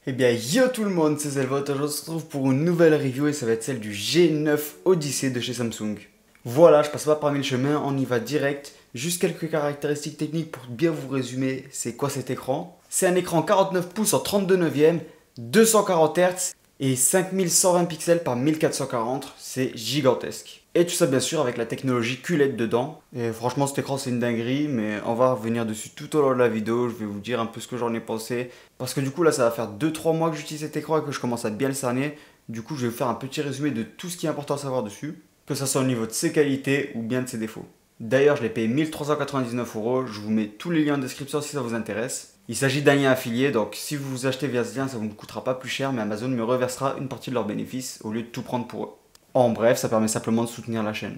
Eh bien yo tout le monde, c'est Zelvot, aujourd'hui on se retrouve pour une nouvelle review et ça va être celle du G9 Odyssey de chez Samsung. Voilà, je passe pas parmi le chemin, on y va direct. Juste quelques caractéristiques techniques pour bien vous résumer c'est quoi cet écran. C'est un écran 49 pouces en 32 neuvième, 240 Hz et 5120 pixels par 1440, c'est gigantesque. Et tout ça bien sûr avec la technologie QLED dedans. Et franchement cet écran c'est une dinguerie, mais on va revenir dessus tout au long de la vidéo, je vais vous dire un peu ce que j'en ai pensé. Parce que du coup là ça va faire 2-3 mois que j'utilise cet écran et que je commence à bien le cerner. Du coup je vais vous faire un petit résumé de tout ce qui est important à savoir dessus. Que ça soit au niveau de ses qualités ou bien de ses défauts. D'ailleurs je l'ai payé 1399 €, je vous mets tous les liens en description si ça vous intéresse. Il s'agit d'un lien affilié, donc si vous vous achetez via ce lien ça ne vous coûtera pas plus cher, mais Amazon me reversera une partie de leurs bénéfices au lieu de tout prendre pour eux. En bref, ça permet simplement de soutenir la chaîne.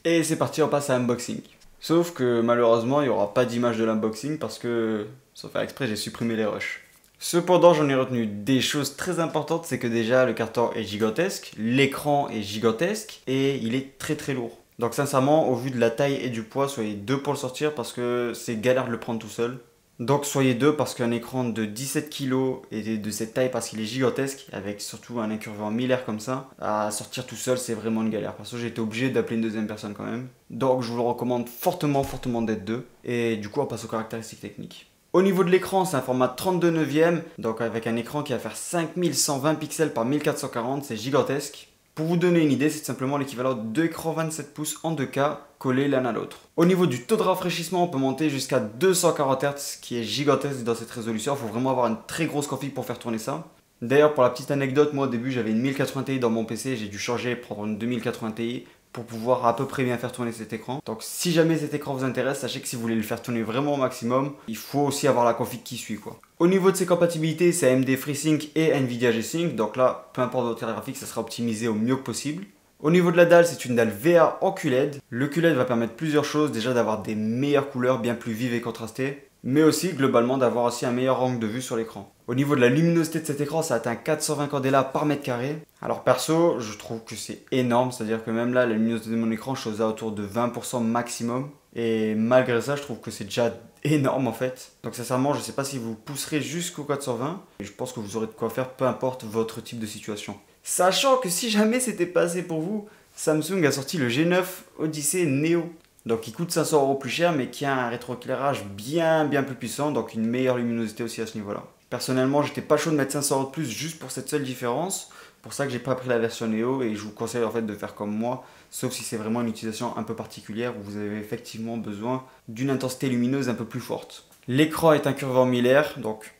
Et c'est parti, on passe à l'unboxing. Sauf que malheureusement, il n'y aura pas d'image de l'unboxing parce que, sans faire exprès, j'ai supprimé les rushs. Cependant, j'en ai retenu des choses très importantes, c'est que déjà le carton est gigantesque, l'écran est gigantesque et il est très très lourd. Donc sincèrement, au vu de la taille et du poids, soyez deux pour le sortir parce que c'est galère de le prendre tout seul. Donc soyez deux parce qu'un écran de 17 kg et de cette taille parce qu'il est gigantesque, avec surtout un incurveur 1000 R comme ça, à sortir tout seul c'est vraiment une galère. Parce que j'ai été obligé d'appeler une deuxième personne quand même. Donc je vous le recommande fortement d'être deux. Et du coup on passe aux caractéristiques techniques. Au niveau de l'écran, c'est un format 32 neuvième, donc avec un écran qui va faire 5120 pixels par 1440, c'est gigantesque. Pour vous donner une idée, c'est simplement l'équivalent de deux écrans 27 pouces en 2K collés l'un à l'autre. Au niveau du taux de rafraîchissement, on peut monter jusqu'à 240 Hz, qui est gigantesque dans cette résolution. Il faut vraiment avoir une très grosse config pour faire tourner ça. D'ailleurs, pour la petite anecdote, moi au début j'avais une 1080 Ti dans mon PC, j'ai dû changer et prendre une 2080 Ti pour pouvoir à peu près bien faire tourner cet écran. Donc si jamais cet écran vous intéresse, sachez que si vous voulez le faire tourner vraiment au maximum, il faut aussi avoir la config qui suit quoi. Au niveau de ses compatibilités, c'est AMD FreeSync et Nvidia G-Sync, donc là, peu importe votre carte graphique, ça sera optimisé au mieux que possible. Au niveau de la dalle, c'est une dalle VA en QLED. Le QLED va permettre plusieurs choses, déjà d'avoir des meilleures couleurs bien plus vives et contrastées, mais aussi globalement d'avoir aussi un meilleur angle de vue sur l'écran. Au niveau de la luminosité de cet écran, ça atteint 420 candela par mètre carré. Alors perso, je trouve que c'est énorme, c'est-à-dire que même là, la luminosité de mon écran, je suis autour de 20% maximum. Et malgré ça, je trouve que c'est déjà énorme en fait. Donc sincèrement, je ne sais pas si vous pousserez jusqu'au 420. Et je pense que vous aurez de quoi faire, peu importe votre type de situation. Sachant que si jamais c'était pas assez pour vous, Samsung a sorti le G9 Odyssey Neo. Donc il coûte 500 € plus cher, mais qui a un rétroéclairage bien plus puissant, donc une meilleure luminosité aussi à ce niveau-là. Personnellement, j'étais pas chaud de mettre 500 € de plus juste pour cette seule différence. Pour ça que j'ai pas pris la version Neo et je vous conseille en fait de faire comme moi, sauf si c'est vraiment une utilisation un peu particulière où vous avez effectivement besoin d'une intensité lumineuse un peu plus forte. L'écran est incurvé en 1000 R, donc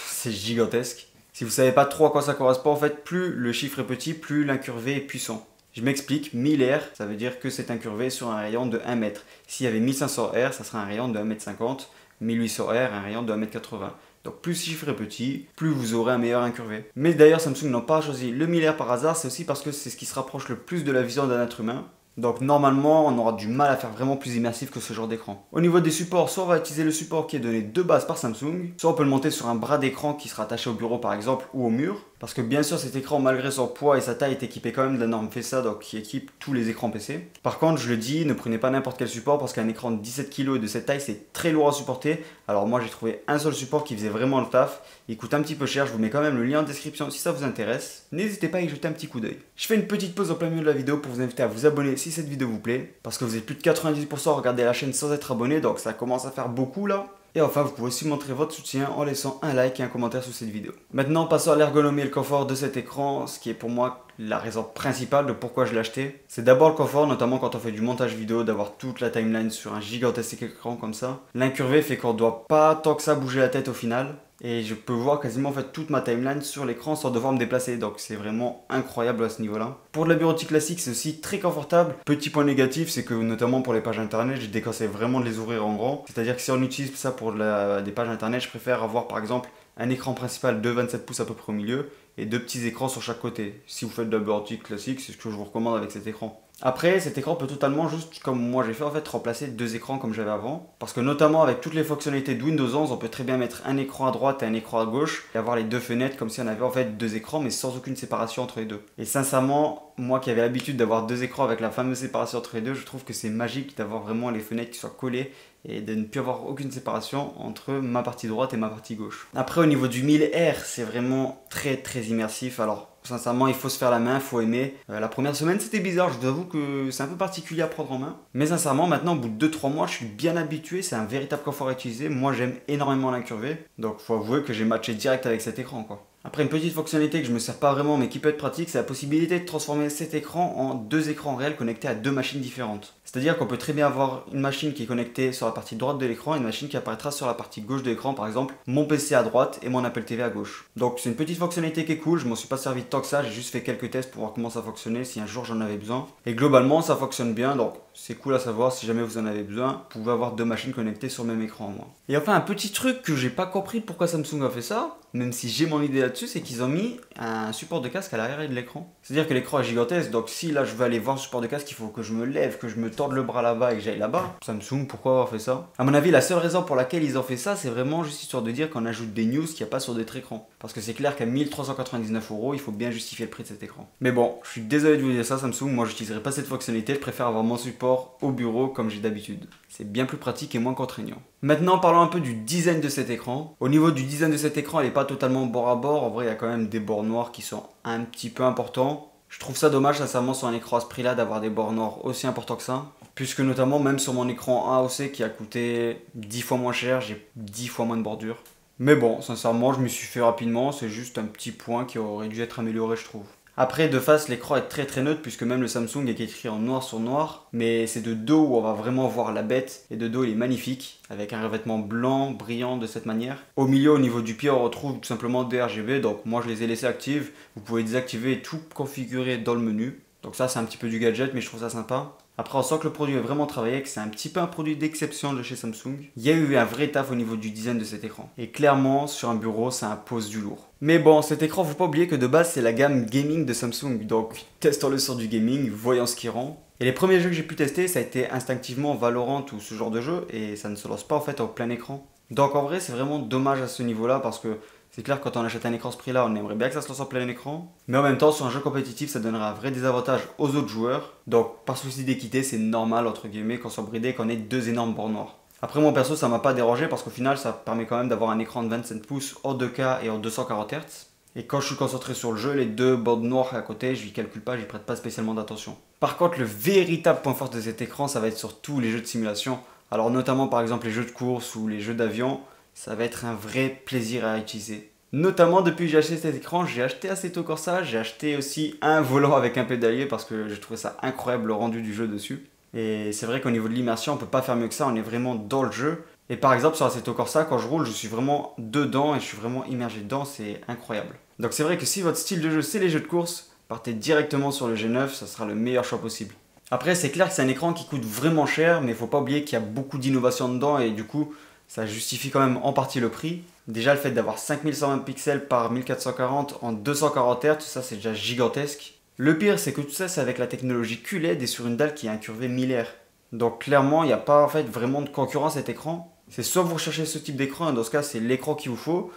c'est gigantesque. Si vous savez pas trop à quoi ça correspond, en fait, plus le chiffre est petit, plus l'incurvé est puissant. Je m'explique, 1000 R, ça veut dire que c'est incurvé sur un rayon de 1 mètre. S'il y avait 1500 R, ça serait un rayon de 1,50 m, 1800 R, un rayon de 1,80 m. Donc plus le chiffre est petit, plus vous aurez un meilleur incurvé. Mais d'ailleurs Samsung n'a pas choisi le 1000 R par hasard, c'est aussi parce que c'est ce qui se rapproche le plus de la vision d'un être humain. Donc normalement on aura du mal à faire vraiment plus immersif que ce genre d'écran. Au niveau des supports, soit on va utiliser le support qui est donné de base par Samsung, soit on peut le monter sur un bras d'écran qui sera attaché au bureau par exemple ou au mur. Parce que bien sûr cet écran malgré son poids et sa taille est équipé quand même de la norme FESA, donc qui équipe tous les écrans PC. Par contre je le dis, ne prenez pas n'importe quel support parce qu'un écran de 17 kg et de cette taille c'est très lourd à supporter. Alors moi j'ai trouvé un seul support qui faisait vraiment le taf. Il coûte un petit peu cher, je vous mets quand même le lien en description si ça vous intéresse. N'hésitez pas à y jeter un petit coup d'œil. Je fais une petite pause au plein milieu de la vidéo pour vous inviter à vous abonner si cette vidéo vous plaît. Parce que vous êtes plus de 98% à regarder la chaîne sans être abonné, donc ça commence à faire beaucoup là. Et enfin, vous pouvez aussi montrer votre soutien en laissant un like et un commentaire sous cette vidéo. Maintenant, passons à l'ergonomie et le confort de cet écran, ce qui est pour moi la raison principale de pourquoi je l'ai acheté. C'est d'abord le confort, notamment quand on fait du montage vidéo, d'avoir toute la timeline sur un gigantesque écran comme ça. L'incurvé fait qu'on ne doit pas tant que ça bouger la tête au final. Et je peux voir quasiment en fait toute ma timeline sur l'écran sans devoir me déplacer, donc c'est vraiment incroyable à ce niveau-là. Pour de la bureautique classique, c'est aussi très confortable. Petit point négatif, c'est que notamment pour les pages internet, je déconseille vraiment de les ouvrir en grand. C'est-à-dire que si on utilise ça pour des pages internet, je préfère avoir par exemple un écran principal de 27 pouces à peu près au milieu et deux petits écrans sur chaque côté. Si vous faites de la bureautique classique, c'est ce que je vous recommande avec cet écran. Après, cet écran peut totalement, juste comme moi j'ai fait en fait, remplacer deux écrans comme j'avais avant. Parce que notamment avec toutes les fonctionnalités de Windows 11, on peut très bien mettre un écran à droite et un écran à gauche et avoir les deux fenêtres comme si on avait en fait deux écrans mais sans aucune séparation entre les deux. Et sincèrement, moi qui avais l'habitude d'avoir deux écrans avec la fameuse séparation entre les deux, je trouve que c'est magique d'avoir vraiment les fenêtres qui soient collées et de ne plus avoir aucune séparation entre ma partie droite et ma partie gauche. Après, au niveau du 1000R, c'est vraiment très immersif. Alors sincèrement, il faut se faire la main, il faut aimer. La première semaine, c'était bizarre, je vous avoue que c'est un peu particulier à prendre en main. Mais sincèrement, maintenant, au bout de 2-3 mois, je suis bien habitué, c'est un véritable confort à utiliser. Moi, j'aime énormément l'incurvé, donc faut avouer que j'ai matché direct avec cet écran, quoi. Après, une petite fonctionnalité que je me sers pas vraiment mais qui peut être pratique, c'est la possibilité de transformer cet écran en deux écrans réels connectés à deux machines différentes. C'est-à-dire qu'on peut très bien avoir une machine qui est connectée sur la partie droite de l'écran et une machine qui apparaîtra sur la partie gauche de l'écran, par exemple mon PC à droite et mon Apple TV à gauche. Donc c'est une petite fonctionnalité qui est cool, je m'en suis pas servi tant que ça, j'ai juste fait quelques tests pour voir comment ça fonctionnait si un jour j'en avais besoin. Et globalement ça fonctionne bien, donc c'est cool à savoir, si jamais vous en avez besoin, vous pouvez avoir deux machines connectées sur le même écran au moins. Et enfin un petit truc que j'ai pas compris pourquoi Samsung a fait ça, même si j'ai mon idée là-dessus, c'est qu'ils ont mis un support de casque à l'arrière de l'écran. C'est-à-dire que l'écran est gigantesque, donc si là je veux aller voir le support de casque, il faut que je me lève, que je me torde le bras là-bas et que j'aille là-bas. Samsung, pourquoi avoir fait ça? À mon avis, la seule raison pour laquelle ils ont fait ça, c'est vraiment juste histoire de dire qu'on ajoute des news qu'il n'y a pas sur d'autres écrans. Parce que c'est clair qu'à 1399 €, il faut bien justifier le prix de cet écran. Mais bon, je suis désolé de vous dire ça Samsung, moi j'utiliserai pas cette fonctionnalité, je préfère avoir mon support au bureau comme j'ai d'habitude. C'est bien plus pratique et moins contraignant. Maintenant, parlons un peu du design de cet écran. Au niveau du design de cet écran, il n'est pas totalement bord à bord. En vrai, il y a quand même des bords noirs qui sont un petit peu importants. Je trouve ça dommage, sincèrement, sur un écran à ce prix-là, d'avoir des bords noirs aussi importants que ça. Puisque notamment, même sur mon écran AOC qui a coûté 10 fois moins cher, j'ai 10 fois moins de bordure. Mais bon, sincèrement, je m'y suis fait rapidement. C'est juste un petit point qui aurait dû être amélioré, je trouve. Après, de face, l'écran est très neutre puisque même le Samsung est écrit en noir sur noir. Mais c'est de dos où on va vraiment voir la bête. Et de dos, il est magnifique, avec un revêtement blanc, brillant de cette manière. Au milieu, au niveau du pied, on retrouve tout simplement des RGB. Donc moi, je les ai laissés actives. Vous pouvez désactiver et tout configurer dans le menu. Donc ça, c'est un petit peu du gadget, mais je trouve ça sympa. Après, on sent que le produit est vraiment travaillé, que c'est un petit peu un produit d'exception de chez Samsung. Il y a eu un vrai taf au niveau du design de cet écran. Et clairement, sur un bureau, ça impose du lourd. Mais bon, cet écran, faut pas oublier que de base, c'est la gamme gaming de Samsung. Donc, testons-le sur du gaming, voyons ce qui rend. Et les premiers jeux que j'ai pu tester, ça a été instinctivement Valorant ou ce genre de jeu. Et ça ne se lance pas en fait au plein écran. Donc en vrai, c'est vraiment dommage à ce niveau-là parce que c'est clair, quand on achète un écran ce prix-là, on aimerait bien que ça se lance en plein écran. Mais en même temps, sur un jeu compétitif, ça donnerait un vrai désavantage aux autres joueurs. Donc, par souci d'équité, c'est normal, entre guillemets, qu'on soit bridé et qu'on ait deux énormes bords noirs. Après, moi perso, ça m'a pas dérangé parce qu'au final, ça permet quand même d'avoir un écran de 27 pouces en 2K et en 240 Hz. Et quand je suis concentré sur le jeu, les deux bords noirs à côté, je n'y calcule pas, j'y prête pas spécialement d'attention. Par contre, le véritable point fort de cet écran, ça va être sur tous les jeux de simulation. Alors, notamment par exemple les jeux de course ou les jeux d'avion, ça va être un vrai plaisir à utiliser. Notamment depuis que j'ai acheté cet écran, j'ai acheté Assetto Corsa, j'ai acheté aussi un volant avec un pédalier parce que je trouvais ça incroyable le rendu du jeu dessus. Et c'est vrai qu'au niveau de l'immersion, on peut pas faire mieux que ça, on est vraiment dans le jeu. Et par exemple sur Assetto Corsa, quand je roule, je suis vraiment dedans et je suis vraiment immergé dedans, c'est incroyable. Donc c'est vrai que si votre style de jeu c'est les jeux de course, partez directement sur le G9, ça sera le meilleur choix possible. Après c'est clair que c'est un écran qui coûte vraiment cher, mais il faut pas oublier qu'il y a beaucoup d'innovation dedans et du coup ça justifie quand même en partie le prix. Déjà le fait d'avoir 5120 pixels par 1440 en 240 Hz, ça c'est déjà gigantesque. Le pire c'est que tout ça c'est avec la technologie QLED et sur une dalle qui est incurvée 1000R. Donc clairement il n'y a pas en fait vraiment de concurrence à cet écran. C'est soit vous recherchez ce type d'écran et dans ce cas c'est l'écran qu'il vous faut,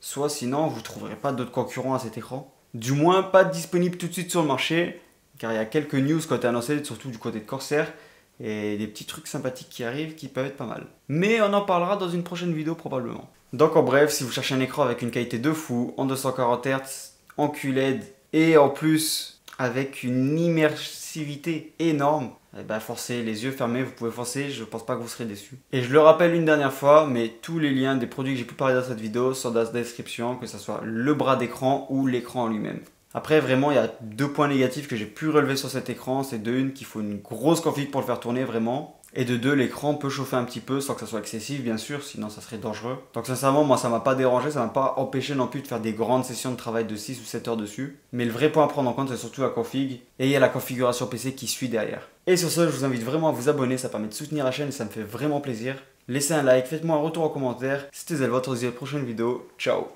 soit sinon vous ne trouverez pas d'autres concurrents à cet écran. Du moins pas disponible tout de suite sur le marché, car il y a quelques news qui ont été annoncées, surtout du côté de Corsair, et des petits trucs sympathiques qui arrivent qui peuvent être pas mal. Mais on en parlera dans une prochaine vidéo probablement. Donc en bref, si vous cherchez un écran avec une qualité de fou, en 240 Hz, en QLED, et en plus avec une immersivité énorme, eh ben forcez les yeux fermés, vous pouvez forcer, je pense pas que vous serez déçus. Et je le rappelle une dernière fois, mais tous les liens des produits que j'ai pu parler dans cette vidéo sont dans la description, que ce soit le bras d'écran ou l'écran en lui-même. Après vraiment il y a deux points négatifs que j'ai pu relever sur cet écran, c'est de une qu'il faut une grosse config pour le faire tourner vraiment. Et de deux, l'écran peut chauffer un petit peu sans que ça soit excessif bien sûr, sinon ça serait dangereux. Donc sincèrement moi ça m'a pas dérangé, ça m'a pas empêché non plus de faire des grandes sessions de travail de 6 ou 7 heures dessus. Mais le vrai point à prendre en compte c'est surtout la config, et il y a la configuration PC qui suit derrière. Et sur ce je vous invite vraiment à vous abonner, ça permet de soutenir la chaîne et ça me fait vraiment plaisir. Laissez un like, faites-moi un retour en commentaire. C'était Zelva, on se dit à la prochaine vidéo, ciao.